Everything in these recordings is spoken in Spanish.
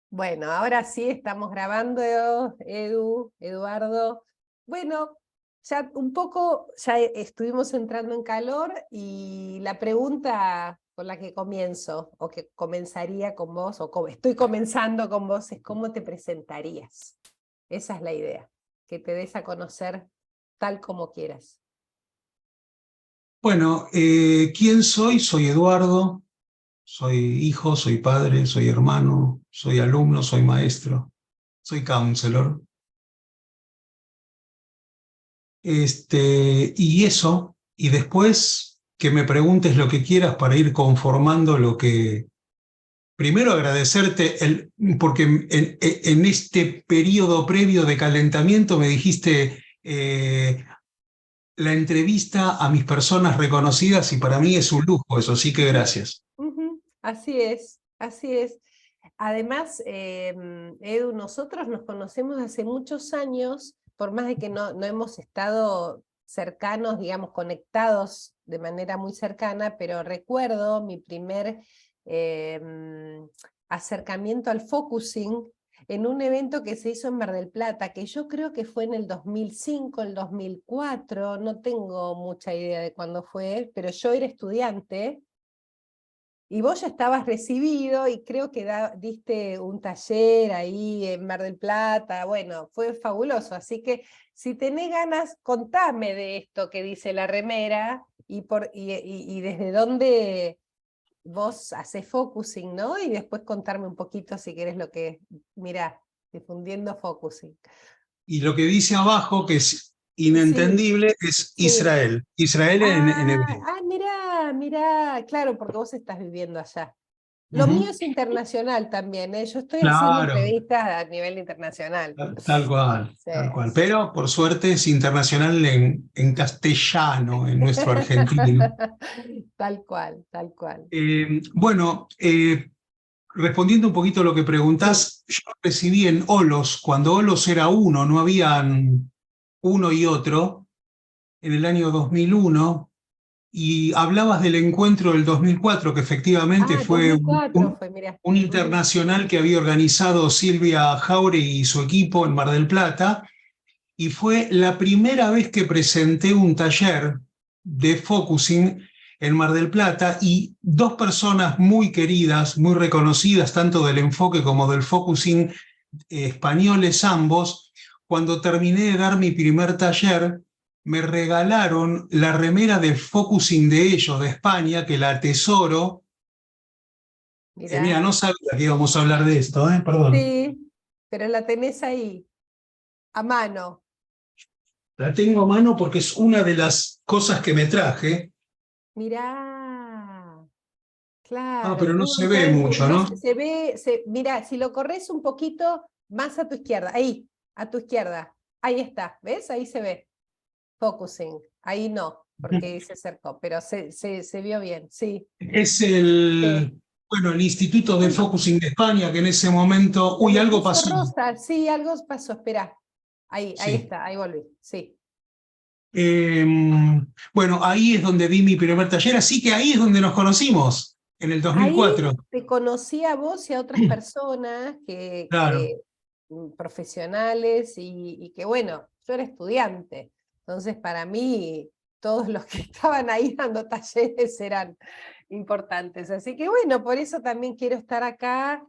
Bueno, ahora sí estamos grabando, Eduardo. Bueno, ya un poco, ya estuvimos entrando en calor y la pregunta con la que comienzo, o que comenzaría con vos, o estoy comenzando con vos, es ¿cómo te presentarías? Esa es la idea, que te des a conocer tal como quieras. Bueno, ¿quién soy? Soy Eduardo, soy hijo, soy padre, soy hermano, soy alumno, soy maestro, soy counselor. Y eso, y después que me preguntes lo que quieras para ir conformando lo que... Primero agradecerte, porque en este periodo previo de calentamiento me dijiste la entrevista a mis personas reconocidas y para mí es un lujo eso, así que gracias. Ujú, así es, así es. Además, Edu, nosotros nos conocemos hace muchos años, por más de que no hemos estado cercanos, digamos, conectados de manera muy cercana, pero recuerdo mi primer acercamiento al focusing en un evento que se hizo en Mar del Plata, que yo creo que fue en el 2005, el 2004, no tengo mucha idea de cuándo fue, pero yo era estudiante. Y vos ya estabas recibido y creo que diste un taller ahí en Mar del Plata, bueno, fue fabuloso, así que si tenés ganas, contame de esto que dice la remera y desde dónde vos hacés focusing, ¿no? Y después contarme un poquito si querés lo que, mirá, difundiendo focusing. Y lo que dice abajo, que es Sí, inentendible, es sí. Israel. Israel en hebreo. Mirá, mirá, claro, porque vos estás viviendo allá. Lo mío Ujú. es internacional también, ¿eh? Yo estoy haciendo Claro, entrevistas a nivel internacional. tal cual, Sí, tal cual. sí. Pero por suerte es internacional en castellano, en nuestro argentino. Tal cual, tal cual. Bueno, respondiendo un poquito a lo que Sí. preguntás, yo recibí en Olos, cuando Olos era uno, no habían uno y otro, en el año 2001. Y hablabas del encuentro del 2004, que efectivamente Ah, fue 2004 fue, mira. un Ujú. internacional que había organizado Silvia Jauregui y su equipo en Mar del Plata, y fue la primera vez que presenté un taller de focusing en Mar del Plata, y dos personas muy queridas, muy reconocidas, tanto del enfoque como del focusing, españoles ambos, cuando terminé de dar mi primer taller, me regalaron la remera de focusing de ellos, de España, que la atesoro. Mira, Mirá. no sabía que íbamos a hablar de esto, perdón. Sí, pero la tenés ahí, a mano. La tengo a mano porque es una de las cosas que me traje. Mirá, Pero claro. no se ve mucho, No ¿no? se ve, mirá, si lo corres un poquito más a tu izquierda, ahí, a tu izquierda. Ahí está, ¿ves? Ahí se ve. Focusing, ahí no, porque se acercó, pero se vio bien, sí. Es Sí. bueno, el Instituto de Uy, Focusing de España, que en ese momento, se uy, me algo puso pasó. rosa, sí, algo pasó, espera. Ahí Sí. está, ahí volví, sí. Eh, bueno, ahí es donde di mi primer taller, así que ahí es donde nos conocimos, en el Ahí 2004. te conocí a vos y a otras personas Claro. profesionales y que bueno, yo era estudiante, entonces para mí todos los que estaban ahí dando talleres eran importantes. Así que bueno, por eso también quiero estar acá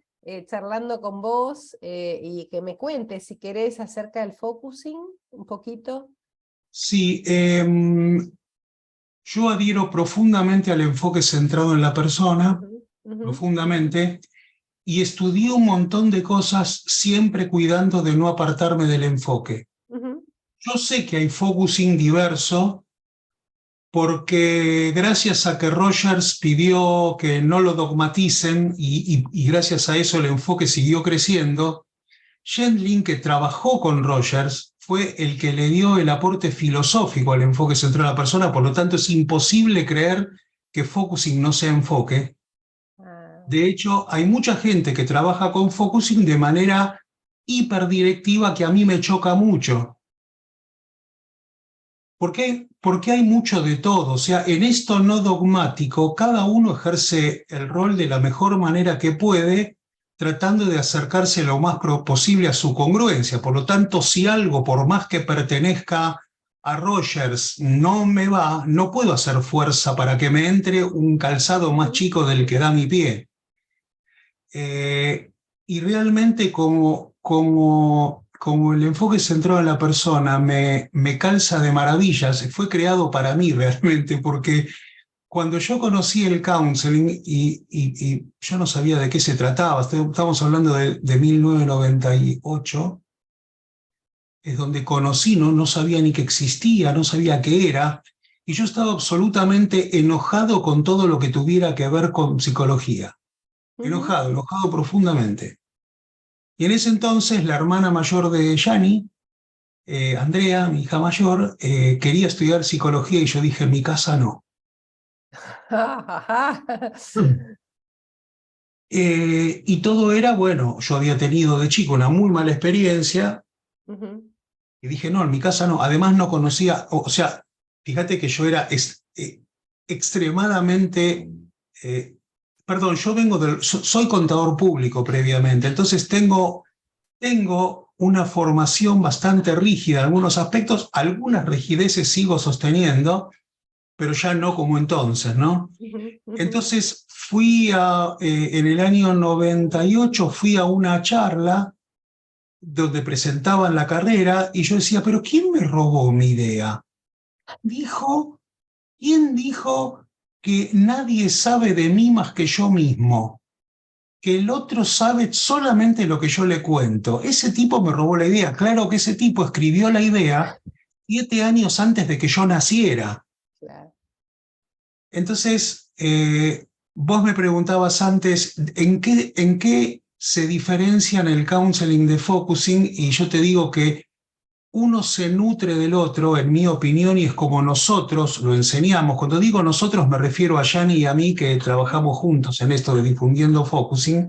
charlando con vos y que me cuentes si querés acerca del focusing un poquito. Sí, yo adhiero profundamente al enfoque centrado en la persona, Ujú, ujú, profundamente, y estudié un montón de cosas siempre cuidando de no apartarme del enfoque. ujú. Yo sé que hay focusing diverso, porque gracias a que Rogers pidió que no lo dogmaticen y gracias a eso el enfoque siguió creciendo, Shendlin, que trabajó con Rogers, fue el que le dio el aporte filosófico al enfoque central de la persona. Por lo tanto, es imposible creer que focusing no sea enfoque. Ah, De hecho, hay mucha gente que trabaja con focusing de manera hiperdirectiva, que a mí me choca mucho. ¿Por qué? Porque hay mucho de todo. O sea, en esto no dogmático, cada uno ejerce el rol de la mejor manera que puede, tratando de acercarse lo más posible a su congruencia. Por lo tanto, si algo, por más que pertenezca a Rogers, no me va, no puedo hacer fuerza para que me entre un calzado más chico del que da mi pie. Y realmente como el enfoque centrado en la persona me calza de maravillas, fue creado para mí realmente, porque cuando yo conocí el counseling y yo no sabía de qué se trataba, estamos hablando de 1998, es donde conocí, no sabía ni que existía, no sabía qué era, y yo estaba absolutamente enojado con todo lo que tuviera que ver con psicología. Enojado profundamente. Y en ese entonces la hermana mayor de Yani, Andrea, mi hija mayor, quería estudiar psicología y yo dije, en mi casa no. Y todo era, bueno, yo había tenido de chico una muy mala experiencia y dije, no, en mi casa no. Además no conocía, o sea, fíjate que yo era extremadamente, perdón, yo vengo soy contador público previamente, entonces tengo una formación bastante rígida en algunos aspectos, algunas rigideces sigo sosteniendo, pero ya no como entonces, ¿no? Entonces en el año 98 fui a una charla donde presentaban la carrera y yo decía, pero ¿quién me robó mi idea? ¿Quién dijo que nadie sabe de mí más que yo mismo? Que el otro sabe solamente lo que yo le cuento. Ese tipo me robó la idea. Claro que ese tipo escribió la idea 7 años antes de que yo naciera. Claro. Entonces, vos me preguntabas antes, ¿en qué se diferencian el counseling de focusing? Y yo te digo que uno se nutre del otro, en mi opinión, y es como nosotros lo enseñamos. Cuando digo nosotros me refiero a Yani y a mí, que trabajamos juntos en esto de difundiendo focusing.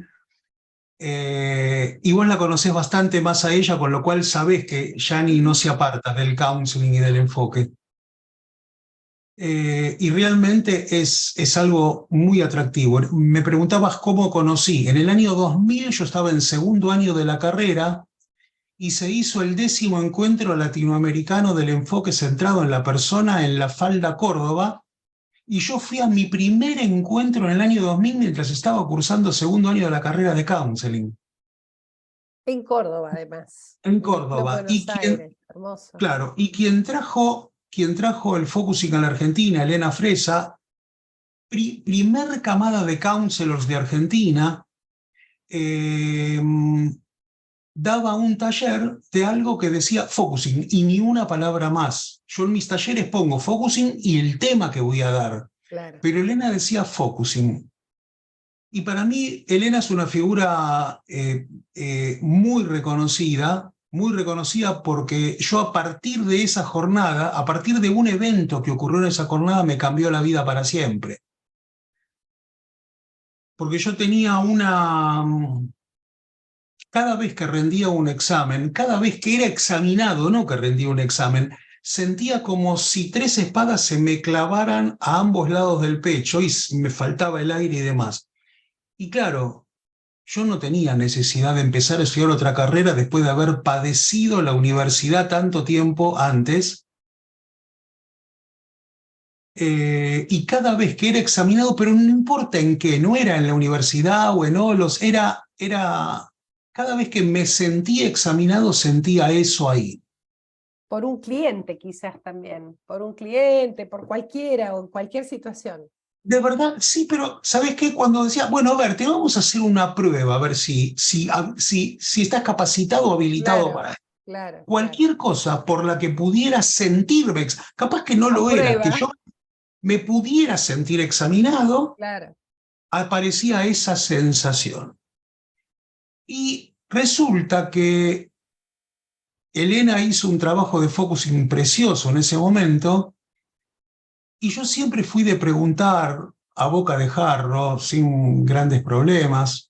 Y vos la conocés bastante más a ella, con lo cual sabés que Yani no se aparta del counseling y del enfoque. Y realmente es algo muy atractivo. Me preguntabas cómo conocí. En el año 2000 yo estaba en segundo año de la carrera y se hizo el 10º encuentro latinoamericano del enfoque centrado en la persona en La Falda, Córdoba, y yo fui a mi primer encuentro en el año 2000 mientras estaba cursando segundo año de la carrera de counseling. En Córdoba, además. En No Córdoba. Buenos Aires, hermoso. Claro, y quien trajo el focusing a la Argentina, Elena Fresa, primer camada de counselors de Argentina, eh, daba un taller de algo que decía focusing y ni una palabra más. Yo en mis talleres pongo focusing y el tema que voy a dar, Claro. pero Elena decía focusing. Y para mí, Elena es una figura muy reconocida porque yo a partir de esa jornada, a partir de un evento que ocurrió en esa jornada, me cambió la vida para siempre. Porque yo tenía cada vez que rendía un examen, cada vez que era examinado, no que rendía un examen, sentía como si 3 espadas se me clavaran a ambos lados del pecho y me faltaba el aire y demás. Y claro, yo no tenía necesidad de empezar a estudiar otra carrera después de haber padecido la universidad tanto tiempo antes. Y cada vez que era examinado, pero no importa en qué, no era en la universidad o en Olos, cada vez que me sentía examinado sentía eso ahí. Por un cliente quizás también, por un cliente, por cualquiera o en cualquier situación. De verdad, sí, pero ¿sabes qué? Cuando decía, bueno, a ver, te vamos a hacer una prueba, a ver si estás capacitado o habilitado Claro, para esto. claro. Cualquier cosa por la que pudiera sentirme, capaz que no A lo era, que prueba, yo me pudiera sentir examinado, claro. aparecía esa sensación. Y resulta que Elena hizo un trabajo de focusing precioso en ese momento, y yo siempre fui de preguntar a boca de jarro, sin grandes problemas.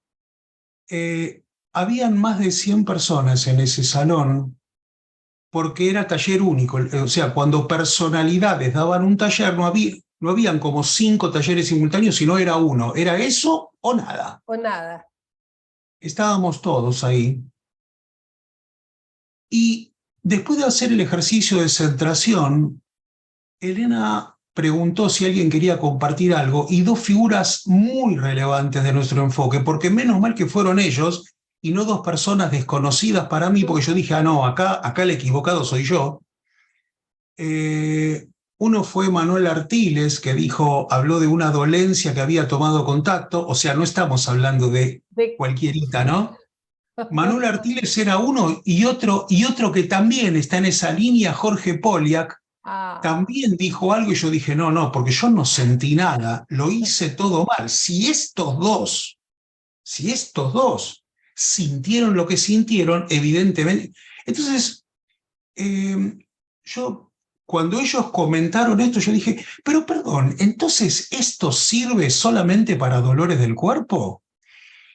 Habían más de 100 personas en ese salón, porque era taller único. O sea, cuando personalidades daban un taller, no habían como 5 talleres simultáneos, sino era uno. Era eso o nada. O nada. estábamos todos ahí. Y después de hacer el ejercicio de centración, Elena preguntó si alguien quería compartir algo y dos figuras muy relevantes de nuestro enfoque, porque menos mal que fueron ellos y no dos personas desconocidas para mí, porque yo dije, ah, no, acá el equivocado soy yo. Uno fue Manuel Artiles, que habló de una dolencia que había tomado contacto, o sea, no estamos hablando de De- cualquierita, ¿no? Manuel Artiles era uno y otro que también está en esa línea, Jorge Poliak, Ah, también dijo algo y yo dije, no, no, porque yo no sentí nada, lo hice todo mal. Si estos dos sintieron lo que sintieron, evidentemente. Entonces, eh, yo, cuando ellos comentaron esto, yo dije, pero perdón, entonces ¿esto sirve solamente para dolores del cuerpo?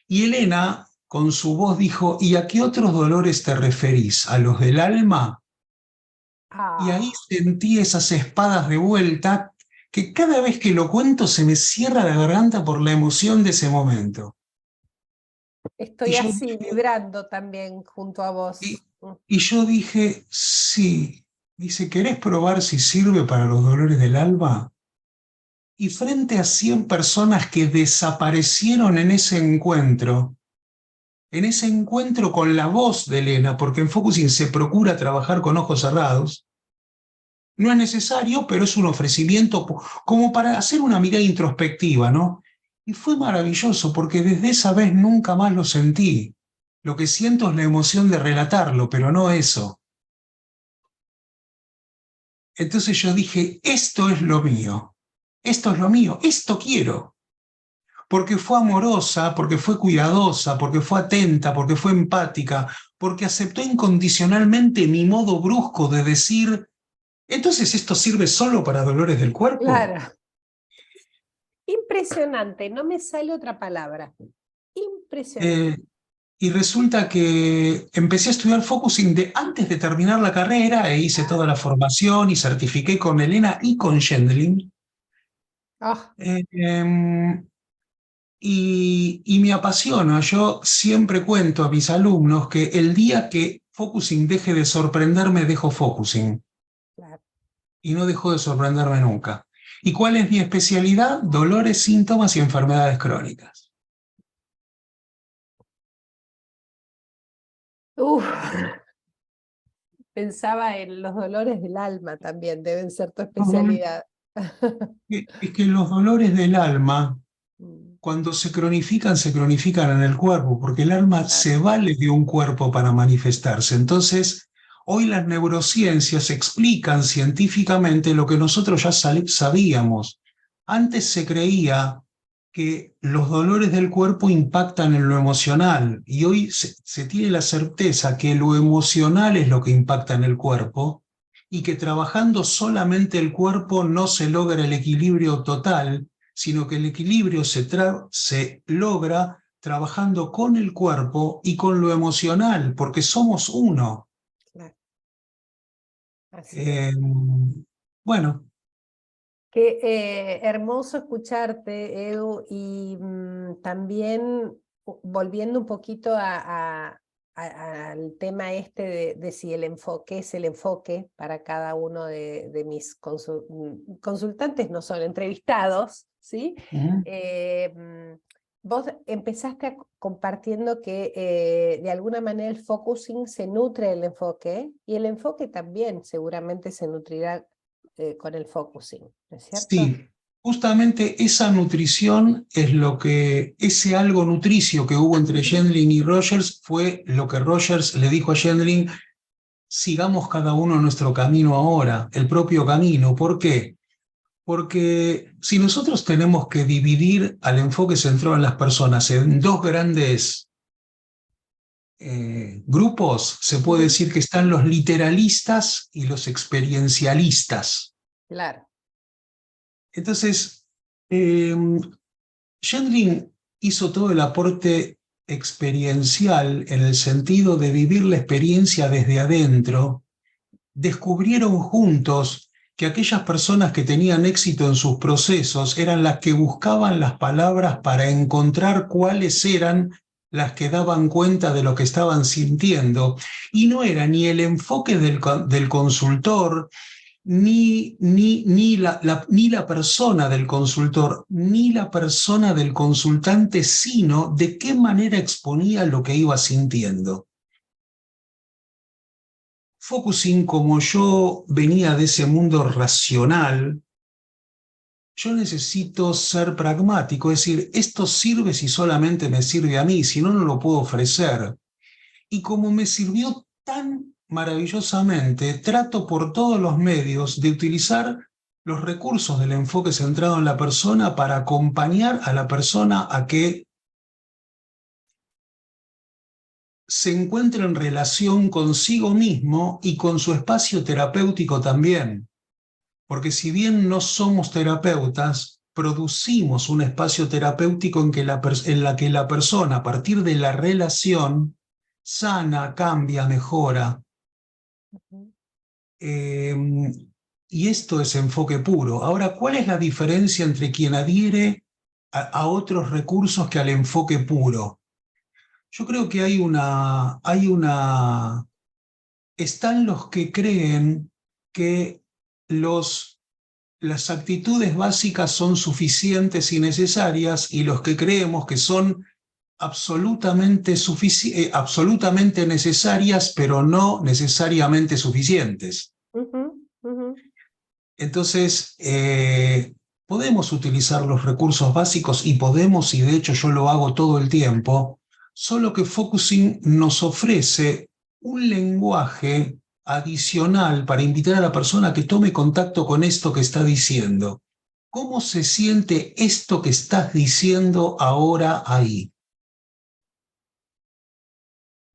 Y Elena, con su voz, dijo, ¿y a qué otros dolores te referís? ¿A los del alma? Y ahí ah, sentí esas espadas de vuelta que cada vez que lo cuento se me cierra la garganta por la emoción de ese momento. Y estoy yo así, dije, vibrando también junto a vos. y, y yo dije, sí. Dice, ¿querés probar si sirve para los dolores del alma? Y frente a 100 personas que desaparecieron en ese encuentro con la voz de Elena, porque en Focusing se procura trabajar con ojos cerrados, no es necesario, pero es un ofrecimiento como para hacer una mirada introspectiva, ¿no? Y fue maravilloso porque desde esa vez nunca más lo sentí. Lo que siento es la emoción de relatarlo, pero no eso. Entonces yo dije, esto es lo mío, esto es lo mío, esto quiero. Porque fue amorosa, porque fue cuidadosa, porque fue atenta, porque fue empática, porque aceptó incondicionalmente mi modo brusco de decir, entonces esto sirve solo para dolores del cuerpo. Claro, impresionante, no me sale otra palabra. Impresionante. Eh, y resulta que empecé a estudiar focusing antes de terminar la carrera e hice toda la formación y certifiqué con Elena y con Shendlin. Ah, Y me apasiona. Yo siempre cuento a mis alumnos que el día que focusing deje de sorprenderme, dejo focusing. claro. Y no dejó de sorprenderme nunca. ¿Y cuál es mi especialidad? Dolores, síntomas y enfermedades crónicas. Uf, pensaba en los dolores del alma también, deben ser tu especialidad. Es que los dolores del alma, Mm, cuando se cronifican en el cuerpo, porque el alma claro. se vale de un cuerpo para manifestarse. Entonces, hoy las neurociencias explican científicamente lo que nosotros ya sabíamos. Antes se creía que los dolores del cuerpo impactan en lo emocional y hoy se tiene la certeza que lo emocional es lo que impacta en el cuerpo y que trabajando solamente el cuerpo no se logra el equilibrio total, sino que el equilibrio se logra trabajando con el cuerpo y con lo emocional, porque somos uno. Claro, así es. Eh, bueno, Qué hermoso escucharte, Edu, y también volviendo un poquito al tema este de si el enfoque es el enfoque para cada uno de mis consultantes, no son entrevistados, ¿sí? ujú, Vos empezaste compartiendo que de alguna manera el focusing se nutre del enfoque y el enfoque también seguramente se nutrirá con el focusing, ¿no es cierto? sí, justamente esa nutrición es lo que, ese algo nutricio que hubo entre Gendlin y Rogers fue lo que Rogers le dijo a Gendlin, sigamos cada uno nuestro camino ahora, el propio camino. ¿Por qué? Porque si nosotros tenemos que dividir al enfoque centrado en las personas en dos grandes grupos, se puede Ujú. decir que están los literalistas y los experiencialistas. Claro, Entonces, Gendlin hizo todo el aporte experiencial en el sentido de vivir la experiencia desde adentro. Descubrieron juntos que aquellas personas que tenían éxito en sus procesos eran las que buscaban las palabras para encontrar cuáles eran las que daban cuenta de lo que estaban sintiendo, y no era ni el enfoque del consultor, ni la persona del consultor, ni la persona del consultante, sino de qué manera exponía lo que iba sintiendo. Focusing, como yo venía de ese mundo racional, yo necesito ser pragmático, es decir, esto sirve si solamente me sirve a mí, si no, no lo puedo ofrecer. Y como me sirvió tan maravillosamente, trato por todos los medios de utilizar los recursos del enfoque centrado en la persona para acompañar a la persona a que se encuentre en relación consigo mismo y con su espacio terapéutico también. Porque si bien no somos terapeutas, producimos un espacio terapéutico en la que la persona, a partir de la relación, sana, cambia, mejora. Eh, y esto es enfoque puro. Ahora, ¿cuál es la diferencia entre quien adhiere a otros recursos que al enfoque puro? Yo creo que están los que creen que las actitudes básicas son suficientes y necesarias, y los que creemos que son absolutamente necesarias, pero no necesariamente suficientes. Entonces, podemos utilizar los recursos básicos y podemos, y de hecho yo lo hago todo el tiempo, solo que Focusing nos ofrece un lenguaje adicional para invitar a la persona a que tome contacto con esto que está diciendo. ¿Cómo se siente esto que estás diciendo ahora ahí?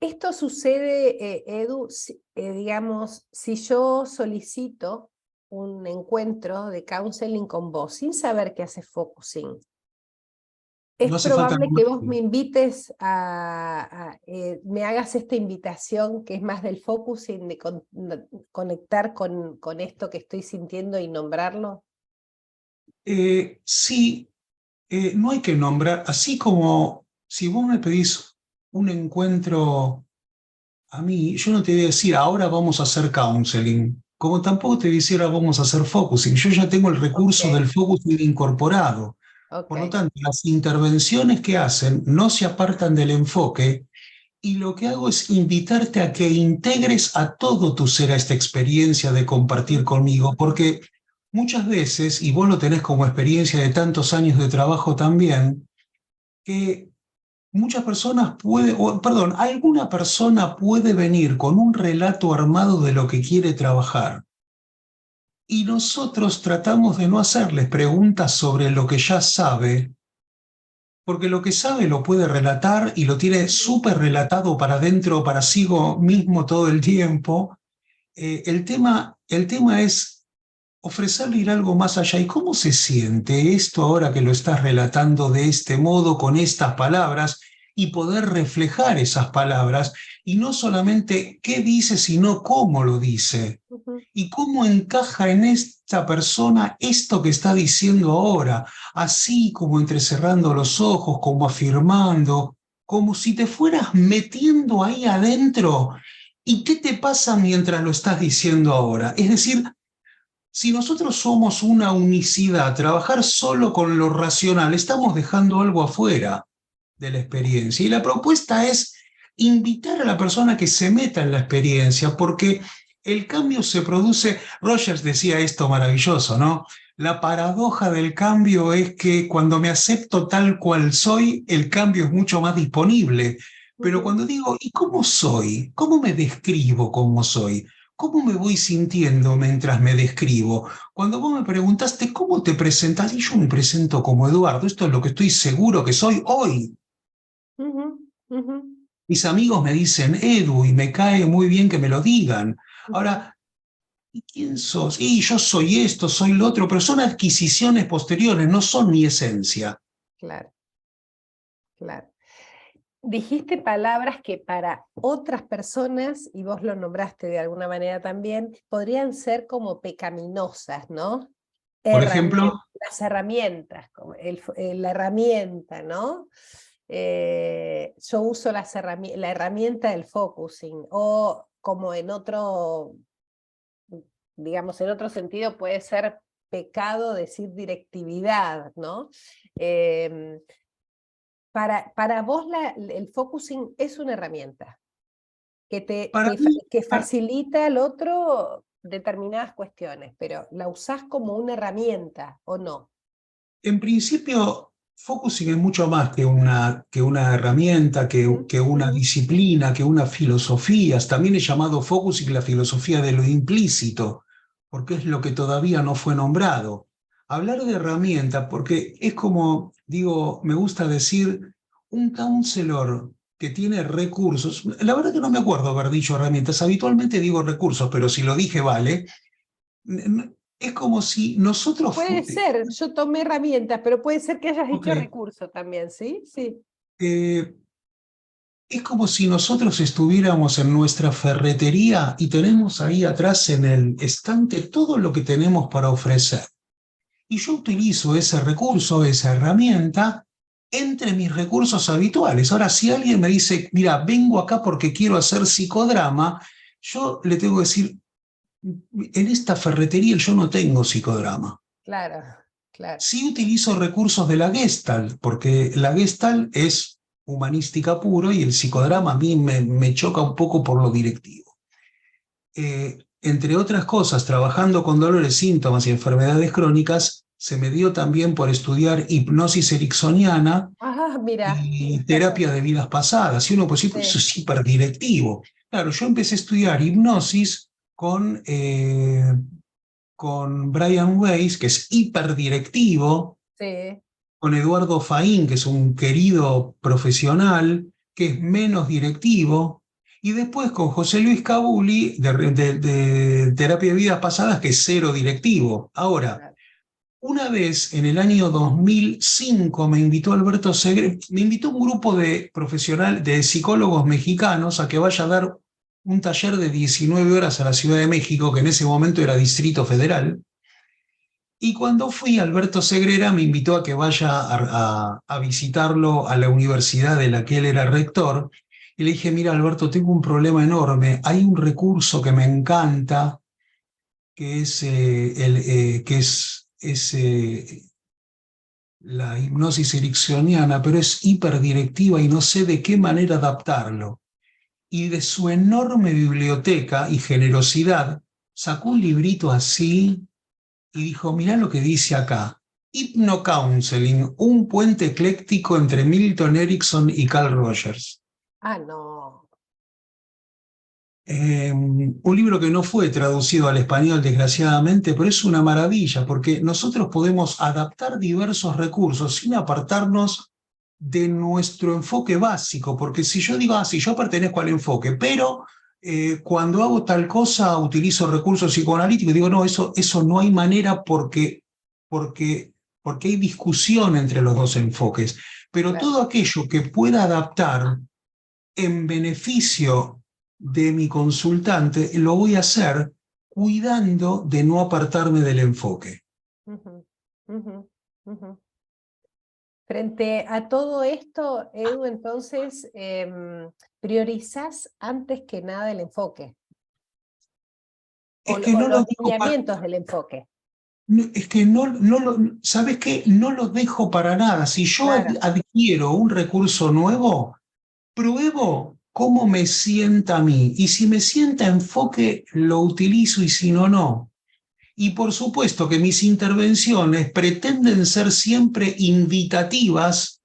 Esto sucede, Edu, digamos, si yo solicito un encuentro de counseling con vos sin saber qué hace Focusing. Es No hace falta probable que vos nombrarlo. me invites me hagas esta invitación que es más del focusing, de conectar con esto que estoy sintiendo y nombrarlo. Sí, no hay que nombrar, así como si vos me pedís un encuentro a mí, yo no te voy a decir ahora vamos a hacer counseling, como tampoco te voy a decir ahora vamos a hacer focusing. Yo ya tengo el recurso Ok, del focusing incorporado. Por lo ok. tanto, las intervenciones que hacen no se apartan del enfoque, y lo que hago es invitarte a que integres a todo tu ser a esta experiencia de compartir Ujú, conmigo, porque muchas veces, y vos lo tenés como experiencia de tantos años de trabajo también, que muchas personas perdón, alguna persona puede venir con un relato armado de lo que quiere trabajar, y nosotros tratamos de no hacerles preguntas sobre lo que ya sabe, porque lo que sabe lo puede relatar y lo tiene ujú, súper relatado para adentro, para sí mismo todo el tiempo. El tema es ofrecerle ir algo más allá. ¿Y cómo se siente esto ahora que lo estás relatando de este modo, con estas palabras, y poder reflejar esas palabras? Y no solamente qué dice, sino cómo lo dice. ujú. ¿Y cómo encaja en esta persona esto que está diciendo ahora? Así como entrecerrando los ojos, como afirmando, como si te fueras metiendo ahí adentro. ¿Y qué te pasa mientras lo estás diciendo ahora? Es decir, si nosotros somos una unicidad, trabajar solo con lo racional, estamos dejando algo afuera de la experiencia. Y la propuesta es invitar a la persona que se meta en la experiencia, porque el cambio se produce. Rogers decía esto maravilloso, ¿no? La paradoja del cambio es que cuando me acepto tal cual soy, el cambio es mucho más disponible. Pero Ujú, cuando digo, ¿y cómo soy? ¿Cómo me describo cómo soy? ¿Cómo me voy sintiendo mientras me describo? Cuando vos me preguntaste cómo te presentás, y yo me presento como Eduardo, esto es lo que estoy seguro que soy hoy. ujú, ujú, Mis amigos me dicen Edu y me cae muy bien que me lo digan. ujú. Ahora, ¿y quién sos? Y yo soy esto, soy lo otro, pero son adquisiciones posteriores, no son mi esencia. Claro, claro. Dijiste palabras que para otras personas, y vos lo nombraste de alguna manera también, podrían ser como pecaminosas, ¿no? Por ejemplo, Las herramientas, como la herramienta, ¿no? yo uso la herramienta del focusing, o como en otro, digamos, en otro sentido puede ser pecado decir directividad, ¿no? Para vos el focusing es una herramienta Para mí, que facilita al otro determinadas cuestiones, pero ¿la usás como una herramienta o no? en principio, focusing es mucho más que una herramienta, que una Ujú. disciplina, que una filosofía. También he llamado focusing la filosofía de lo implícito, porque es lo que todavía no fue nombrado. Hablar de herramienta, porque es como, digo, me gusta decir, un counselor que tiene recursos, la verdad que no me acuerdo haber dicho herramientas, habitualmente digo recursos, pero si lo dije vale, es como si nosotros... Puede ser, yo tomé herramientas, pero puede ser que hayas Ok, dicho recurso también, ¿sí? Sí. eh, es como si nosotros estuviéramos en nuestra ferretería y tenemos ahí atrás en el estante todo lo que tenemos para ofrecer. Y yo utilizo ese recurso, esa herramienta, entre mis recursos habituales. Ahora, si alguien me dice, mira, vengo acá porque quiero hacer psicodrama, yo le tengo que decir, en esta ferretería yo no tengo psicodrama. Claro, claro. Sí utilizo recursos de la Gestalt, porque la Gestalt es humanística puro y el psicodrama a mí me choca un poco por lo directivo. Entre otras cosas, trabajando con dolores, síntomas y enfermedades crónicas, se me dio también por estudiar hipnosis ericksoniana Ah, mira. y terapia de vidas pasadas. Y uno puede decir, pues eso Sí, es hiperdirectivo. Claro, yo empecé a estudiar hipnosis con Brian Weiss, que es hiperdirectivo, sí. con Eduardo Faín, que es un querido profesional, que es menos directivo, y después con José Luis Cabuli, de Terapia de Vidas Pasadas, que es cero directivo. Ahora, Claro. una vez en el año 2005 me invitó Alberto Segre, me invitó un grupo de psicólogos mexicanos a que vaya a dar un taller de 19 horas a la Ciudad de México, que en ese momento era Distrito Federal. Y cuando fui, Alberto Segrera me invitó a que vaya a visitarlo a la universidad de la que él era rector. Y le dije, mira, Alberto, tengo un problema enorme. Hay un recurso que me encanta, que es la hipnosis ericksoniana, pero es hiperdirectiva y no sé de qué manera adaptarlo. Y de su enorme biblioteca y generosidad, sacó un librito así y dijo, mirá lo que dice acá. Hypno-Counseling, un puente ecléctico entre Milton Erickson y Carl Rogers. Ah, no. Un libro que no fue traducido al español, desgraciadamente, pero es una maravilla, porque nosotros podemos adaptar diversos recursos sin apartarnos de nuestro enfoque básico, porque si yo digo, si yo pertenezco al enfoque, pero cuando hago tal cosa utilizo recursos psicoanalíticos, digo, no, eso no hay manera porque, porque hay discusión entre los dos enfoques, pero Claro. todo aquello que pueda adaptar en beneficio de mi consultante, lo voy a hacer cuidando de no apartarme del enfoque. Ujú, ujú, ujú. Frente a todo esto, Edu, entonces, priorizás antes que nada el enfoque Es que o no lo los dejo para, lineamientos del enfoque. es que ¿sabes qué? No lo dejo para nada. Si yo Claro, adquiero un recurso nuevo, pruebo cómo me sienta a mí. Y si me sienta enfoque, lo utilizo y si no, no. Y por supuesto que mis intervenciones pretenden ser siempre invitativas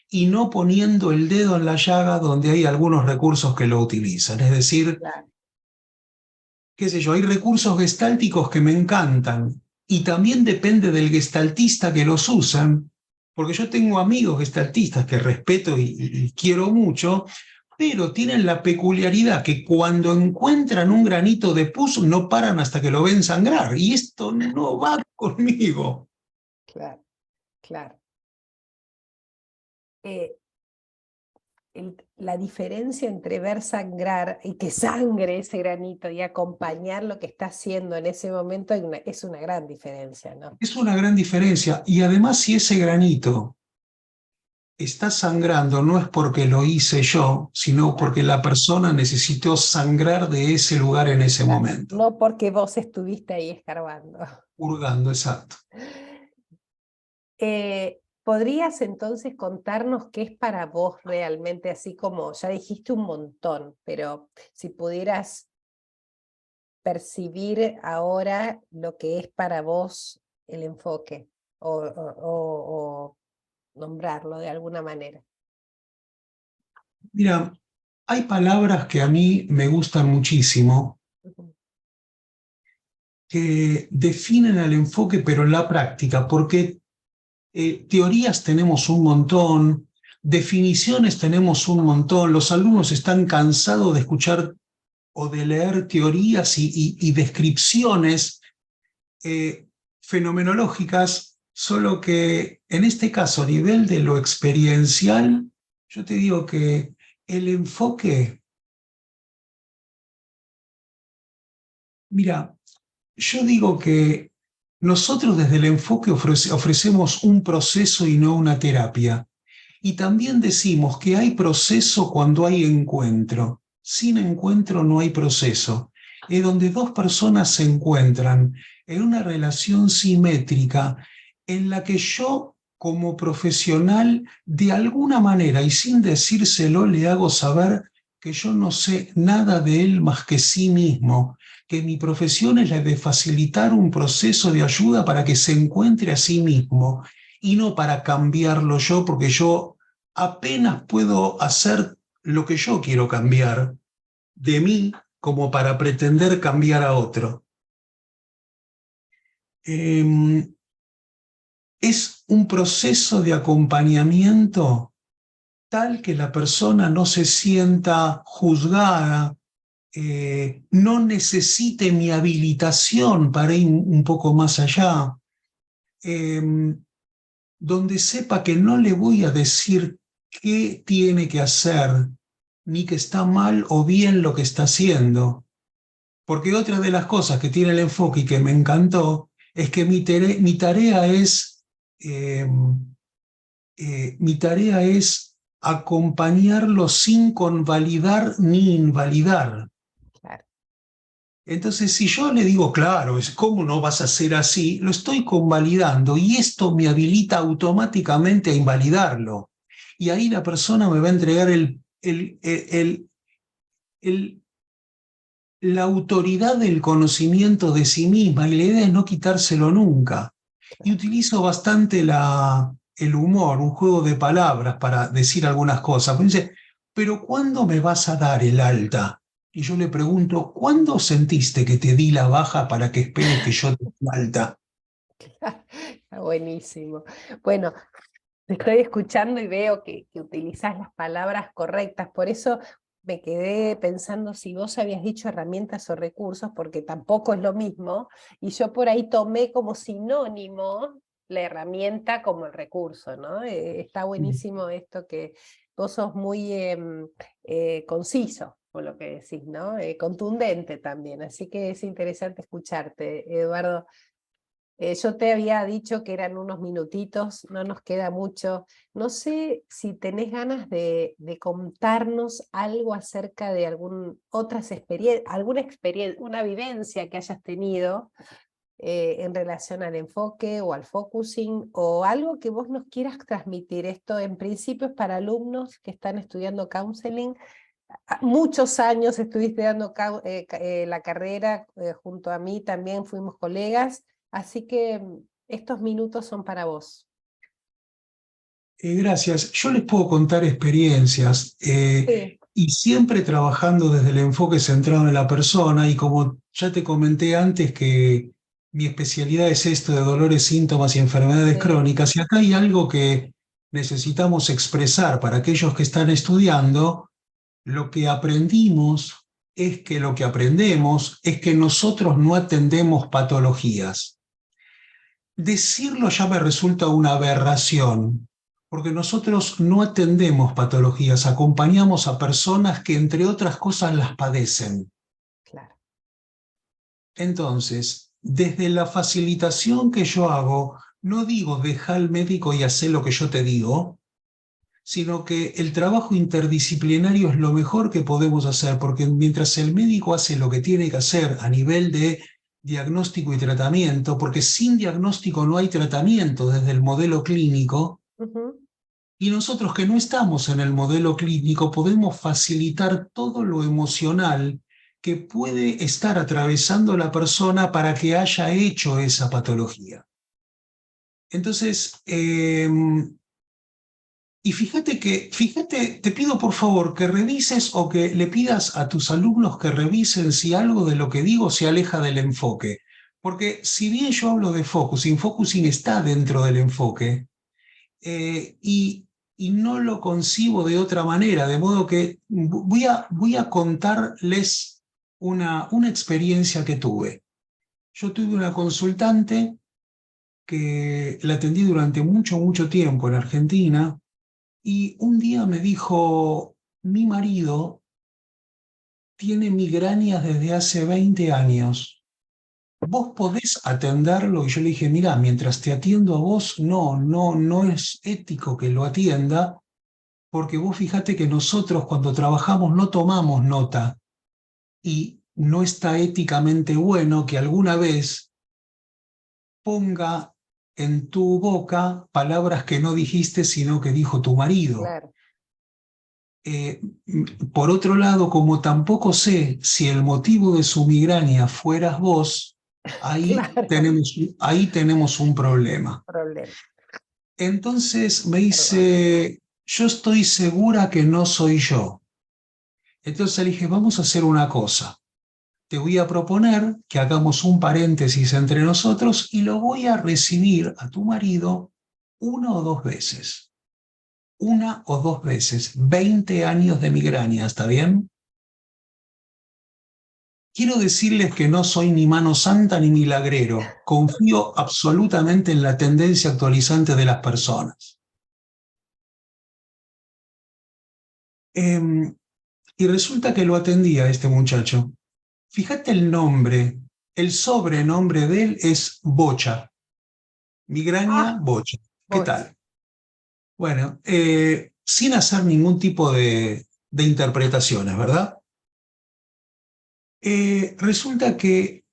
y no poniendo el dedo en la llaga donde hay algunos recursos que lo utilizan. Es decir, claro. qué sé yo, hay recursos gestálticos que me encantan y también depende del gestaltista que los usan, porque yo tengo amigos gestaltistas que respeto y quiero mucho, pero tienen la peculiaridad que cuando encuentran un granito de pus no paran hasta que lo ven sangrar y esto no va conmigo. Claro, claro. Eh, la diferencia entre ver sangrar y que sangre ese granito y acompañar lo que está haciendo en ese momento es una gran diferencia, ¿no? Es una gran diferencia y además si ese granito está sangrando no es porque lo hice yo, sino porque la persona necesitó sangrar de ese lugar en ese Claro, momento. no porque vos estuviste ahí escarbando. Hurgando, exacto. ¿Podrías entonces contarnos qué es para vos realmente, así como ya dijiste un montón, pero si pudieras percibir ahora lo que es para vos el enfoque o nombrarlo de alguna manera? Mira, hay palabras que a mí me gustan muchísimo, Ujú. que definen al enfoque, pero en la práctica, porque teorías tenemos un montón, definiciones tenemos un montón, los alumnos están cansados de escuchar o de leer teorías y descripciones fenomenológicas, solo que en este caso, a nivel de lo experiencial, yo te digo que el enfoque, mira, yo digo que nosotros desde el enfoque ofrecemos un proceso y no una terapia. Y también decimos que hay proceso cuando hay encuentro. Sin encuentro no hay proceso. Es donde dos personas se encuentran en una relación simétrica en la que yo, como profesional, de alguna manera y sin decírselo, le hago saber que yo no sé nada de él más que sí mismo, que mi profesión es la de facilitar un proceso de ayuda para que se encuentre a sí mismo y no para cambiarlo yo, porque yo apenas puedo hacer lo que yo quiero cambiar de mí como para pretender cambiar a otro. Eh, es un proceso de acompañamiento tal que la persona no se sienta juzgada, no necesite mi habilitación para ir un poco más allá, eh, donde sepa que no le voy a decir qué tiene que hacer, ni que está mal o bien lo que está haciendo. Porque otra de las cosas que tiene el enfoque y que me encantó es que mi tarea es, eh, mi tarea es acompañarlo sin convalidar ni invalidar. Claro, Entonces, si yo le digo, claro, ¿cómo no vas a ser así? Lo estoy convalidando y esto me habilita automáticamente a invalidarlo. Y ahí la persona me va a entregar el, la autoridad del conocimiento de sí misma y la idea es no quitárselo nunca. Y claro. utilizo bastante el humor, un juego de palabras para decir algunas cosas. Me dice, pero ¿cuándo me vas a dar el alta? Y yo le pregunto, ¿cuándo sentiste que te di la baja para que esperes que yo te dé la alta? Está buenísimo. Bueno, te estoy escuchando y veo que utilizás las palabras correctas, por eso me quedé pensando si vos habías dicho herramientas o recursos, porque tampoco es lo mismo, y yo por ahí tomé como sinónimo la herramienta como el recurso, ¿no? Está buenísimo esto que vos sos muy conciso con lo que decís, ¿no? Contundente también, así que es interesante escucharte, Eduardo. Yo te había dicho que eran unos minutitos, no nos queda mucho. No sé si tenés ganas de contarnos algo acerca de alguna experiencia, una vivencia que hayas tenido en relación al enfoque o al focusing, o algo que vos nos quieras transmitir. Esto en principio es para alumnos que están estudiando counseling. Muchos años estuviste dando la carrera junto a mí, también fuimos colegas, así que estos minutos son para vos. Gracias. Yo les puedo contar experiencias Sí, y siempre trabajando desde el enfoque centrado en la persona y como ya te comenté antes que mi especialidad es esto de dolores, síntomas y enfermedades sí, crónicas y acá hay algo que necesitamos expresar para aquellos que están estudiando, lo que aprendimos es que lo que aprendemos es que nosotros no atendemos patologías. Decirlo ya me resulta una aberración, porque nosotros no atendemos patologías, acompañamos a personas que, entre otras cosas, las padecen. claro. Entonces, desde la facilitación que yo hago, no digo deja al médico y hacer lo que yo te digo, sino que el trabajo interdisciplinario es lo mejor que podemos hacer, porque mientras el médico hace lo que tiene que hacer a nivel de diagnóstico y tratamiento, porque sin diagnóstico no hay tratamiento desde el modelo clínico, y nosotros que no estamos en el modelo clínico podemos facilitar todo lo emocional que puede estar atravesando la persona para que haya hecho esa patología. Entonces, y fíjate, te pido por favor que revises o que le pidas a tus alumnos que revisen si algo de lo que digo se aleja del enfoque. Porque si bien yo hablo de focusing, focusing está dentro del enfoque, y no lo concibo de otra manera, de modo que voy a contarles una experiencia que tuve. Yo tuve una consultante que la atendí durante mucho tiempo en Argentina, y un día me dijo: mi marido tiene migrañas desde hace 20 años. ¿Vos podés atenderlo? Y yo le dije: mira, mientras te atiendo a vos, no es ético que lo atienda, porque vos fíjate que nosotros cuando trabajamos no tomamos nota, y no está éticamente bueno que alguna vez ponga en tu boca palabras que no dijiste, sino que dijo tu marido. Claro. Eh, por otro lado, como tampoco sé si el motivo de su migraña fueras vos, Claro, ahí tenemos un problema. problema, Entonces me perdón. dice: yo estoy segura que no soy yo. Entonces le dije: vamos a hacer una cosa. Te voy a proponer que hagamos un paréntesis entre nosotros y lo voy a recibir a tu marido una o dos veces. Una o dos veces. 20 años de migraña, ¿está bien? Quiero decirles que no soy ni mano santa ni milagrero. Confío absolutamente en la tendencia actualizante de las personas. Y resulta que lo atendía a este muchacho. Fíjate el nombre, el sobrenombre de él es Bocha. Migraña Ah, Bocha. ¿Qué Boch. tal? Bueno, sin hacer ningún tipo de interpretaciones, ¿verdad? Resulta que,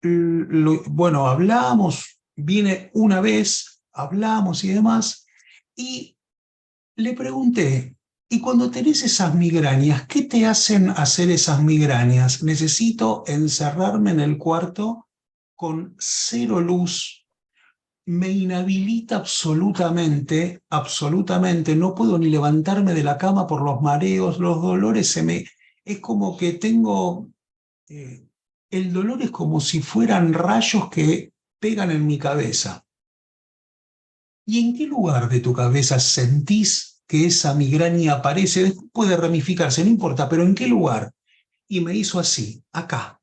bueno, hablamos, viene una vez, hablamos y demás, y le pregunté: ¿y cuando tenés esas migrañas, qué te hacen hacer esas migrañas? Necesito encerrarme en el cuarto con cero luz, me inhabilita absolutamente, no puedo ni levantarme de la cama por los mareos, los dolores es como que tengo, eh, el dolor es como si fueran rayos que pegan en mi cabeza. ¿Y en qué lugar de tu cabeza sentís que esa migraña aparece? Después puede ramificarse, no importa, pero ¿en qué lugar? Y me hizo así, acá.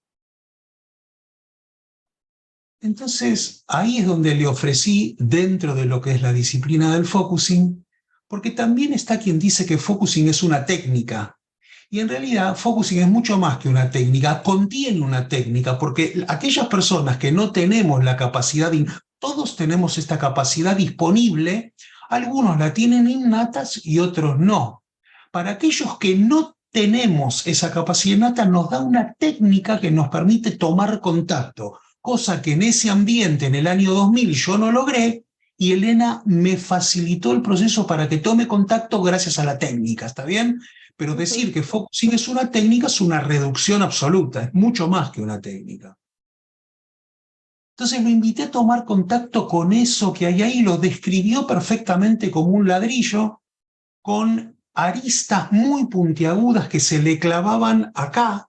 Entonces, ahí es donde le ofrecí, dentro de lo que es la disciplina del focusing, porque también está quien dice que focusing es una técnica. Y en realidad, focusing es mucho más que una técnica, contiene una técnica, porque aquellas personas que no tenemos la capacidad, todos tenemos esta capacidad disponible, algunos la tienen innatas y otros no. Para aquellos que no tenemos esa capacidad innata, nos da una técnica que nos permite tomar contacto, cosa que en ese ambiente, en el año 2000, yo no logré, y Elena me facilitó el proceso para que tome contacto gracias a la técnica, ¿está bien? Pero decir que focusing es una técnica es una reducción absoluta, es mucho más que una técnica. Entonces lo invité a tomar contacto con eso que hay ahí, lo describió perfectamente como un ladrillo, con aristas muy puntiagudas que se le clavaban acá.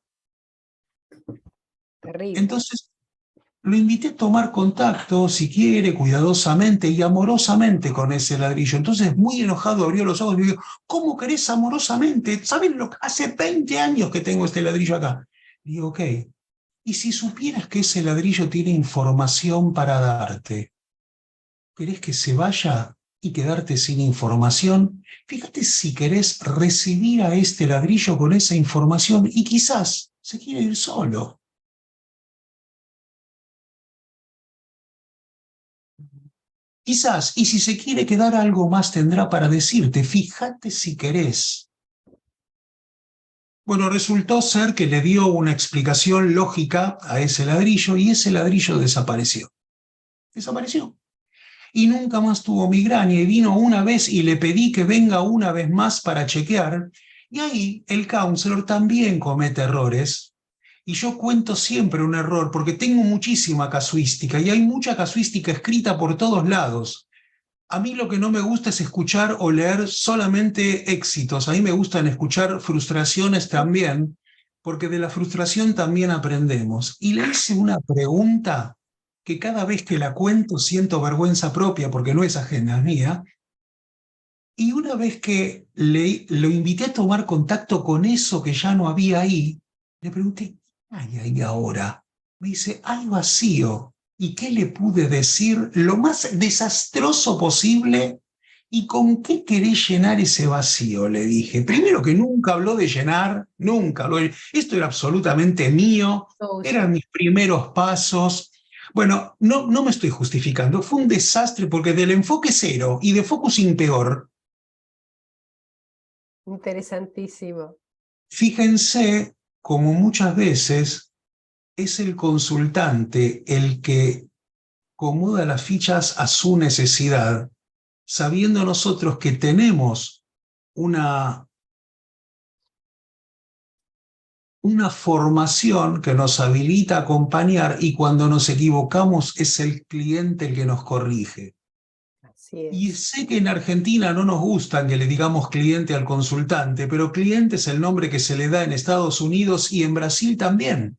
Terrible. Entonces lo invité a tomar contacto, si quiere, cuidadosamente y amorosamente con ese ladrillo. Entonces, muy enojado, abrió los ojos y me dijo: ¿cómo querés amorosamente? ¿Saben lo que hace 20 años que tengo este ladrillo acá? Y digo: ok, y si supieras que ese ladrillo tiene información para darte, ¿querés que se vaya y quedarte sin información? Fíjate si querés recibir a este ladrillo con esa información y quizás se quiere ir solo. Quizás, y si se quiere quedar algo más tendrá para decirte, fíjate si querés. Bueno, resultó ser que le dio una explicación lógica a ese ladrillo y ese ladrillo desapareció. Desapareció. Y nunca más tuvo migraña y vino una vez y le pedí que venga una vez más para chequear. Y ahí el counselor también comete errores. Y yo cuento siempre un error porque tengo muchísima casuística y hay mucha casuística escrita por todos lados. A mí lo que no me gusta es escuchar o leer solamente éxitos. A mí me gustan escuchar frustraciones también, porque de la frustración también aprendemos. Y le hice una pregunta que cada vez que la cuento siento vergüenza propia porque no es ajena, es mía. Y una vez que lo invité a tomar contacto con eso que ya no había ahí, le pregunté, ¿qué hay ahí ahora? Me dice, hay vacío. ¿Y qué le pude decir? Lo más desastroso posible. ¿Y con qué querés llenar ese vacío? Le dije. Primero que nunca habló de llenar, nunca habló de... Esto era absolutamente mío, eran mis primeros pasos. Bueno, no me estoy justificando, fue un desastre porque del enfoque cero y de focusing peor. Interesantísimo. Fíjense como muchas veces es el consultante el que acomoda las fichas a su necesidad, sabiendo nosotros que tenemos una formación que nos habilita a acompañar y cuando nos equivocamos es el cliente el que nos corrige. Así Y es. sé que en Argentina no nos gusta que le digamos cliente al consultante, pero cliente es el nombre que se le da en Estados Unidos y en Brasil también.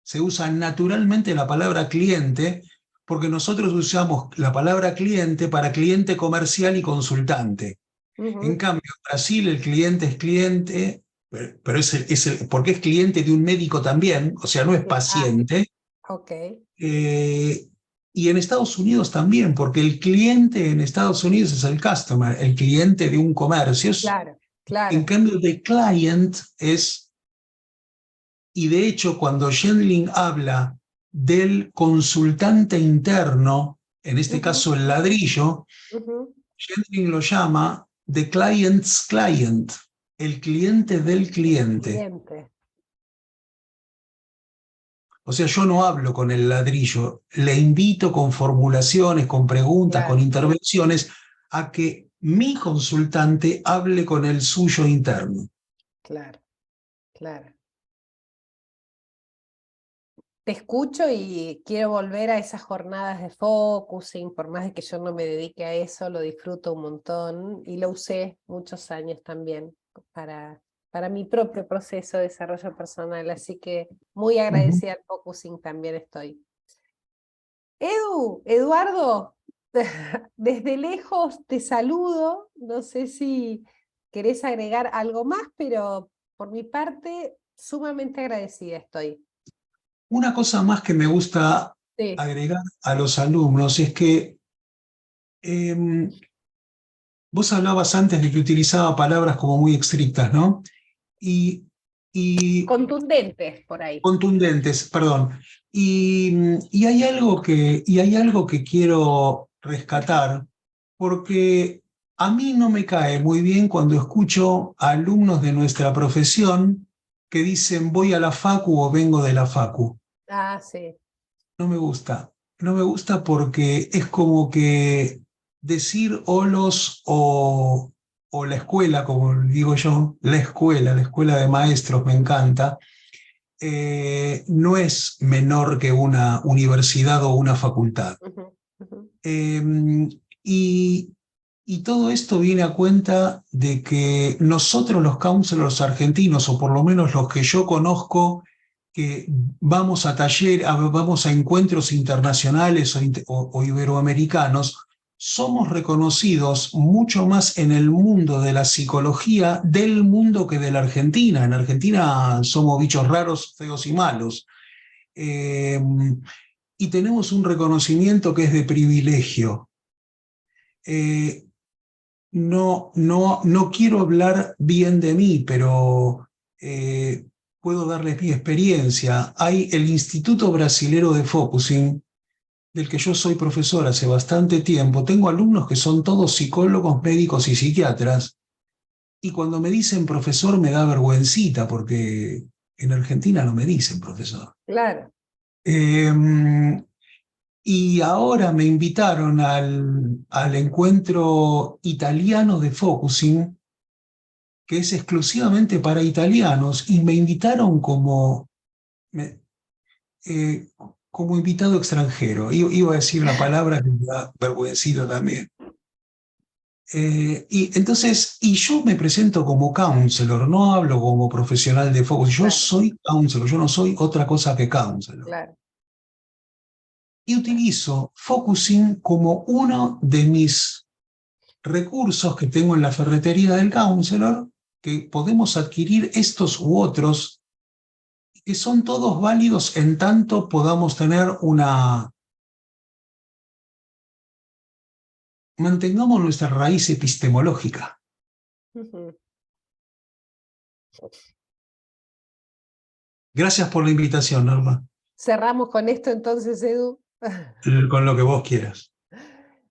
Se usa naturalmente la palabra cliente porque nosotros usamos la palabra cliente para cliente comercial y consultante. En cambio, en Brasil el cliente es cliente, pero porque es cliente de un médico también, o sea, no es paciente. Ok. Y en Estados Unidos también, porque el cliente en Estados Unidos es el customer, el cliente de un comercio. Claro, En claro. cambio, the client es... Y de hecho, cuando Schendling habla del consultante interno, en este caso el ladrillo, Schendling lo llama the client's client, el cliente del cliente. Cliente. O sea, yo no hablo con el ladrillo, le invito con formulaciones, con preguntas, con Claro, intervenciones, a que mi consultante hable con el suyo interno. claro, claro. Te escucho y quiero volver a esas jornadas de focusing, por más de que yo no me dedique a eso, lo disfruto un montón y lo usé muchos años también para mi propio proceso de desarrollo personal, así que muy agradecida al focusing también estoy. Eduardo, desde lejos te saludo, no sé si querés agregar algo más, pero por mi parte, sumamente agradecida estoy. Una cosa más que me gusta Sí. agregar a los alumnos es que vos hablabas antes de que utilizaba palabras como muy estrictas, ¿no? Y, y Contundentes por ahí. contundentes, perdón. Y hay algo que quiero rescatar, porque a mí no me cae muy bien cuando escucho a alumnos de nuestra profesión que dicen voy a la facu o vengo de la facu. Ah, sí. No me gusta. No me gusta porque es como que decir olos o la escuela, como digo yo, la escuela de maestros me encanta, no es menor que una universidad o una facultad. Ujú, ujú. Eh, y, y todo esto viene a cuenta de que nosotros los counselors argentinos, o por lo menos los que yo conozco, que vamos a vamos a encuentros internacionales o iberoamericanos, somos reconocidos mucho más en el mundo de la psicología del mundo que de la Argentina. En Argentina somos bichos raros, feos y malos. Eh, y tenemos un reconocimiento que es de privilegio. Eh, no quiero hablar bien de mí, pero puedo darles mi experiencia. Hay el Instituto Brasilero de Focusing, del que yo soy profesor hace bastante tiempo, tengo alumnos que son todos psicólogos, médicos y psiquiatras, y cuando me dicen profesor me da vergüencita, porque en Argentina no me dicen profesor. Claro. Y ahora me invitaron al encuentro italiano de Focusing, que es exclusivamente para italianos, y me invitaron eh, como invitado extranjero. Iba a decir una palabra que me da vergüencito también. Y yo me presento como counselor, no hablo como profesional de Focusing. Yo Claro, soy counselor, yo no soy otra cosa que counselor. claro. Y utilizo Focusing como uno de mis recursos que tengo en la ferretería del counselor, que podemos adquirir estos u otros, que son todos válidos en tanto podamos tener mantengamos nuestra raíz epistemológica. Ujú. Gracias por la invitación, Norma, Cerramos con esto entonces, Edu. con lo que vos quieras.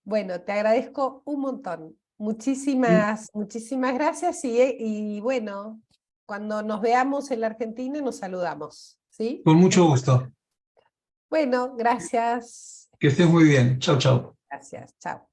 Bueno, te agradezco un montón. Muchísimas, muchísimas gracias y bueno, cuando nos veamos en la Argentina nos saludamos, ¿sí? Con mucho gusto. Bueno, gracias. Que estés muy bien. Chau, chau. Gracias, chao.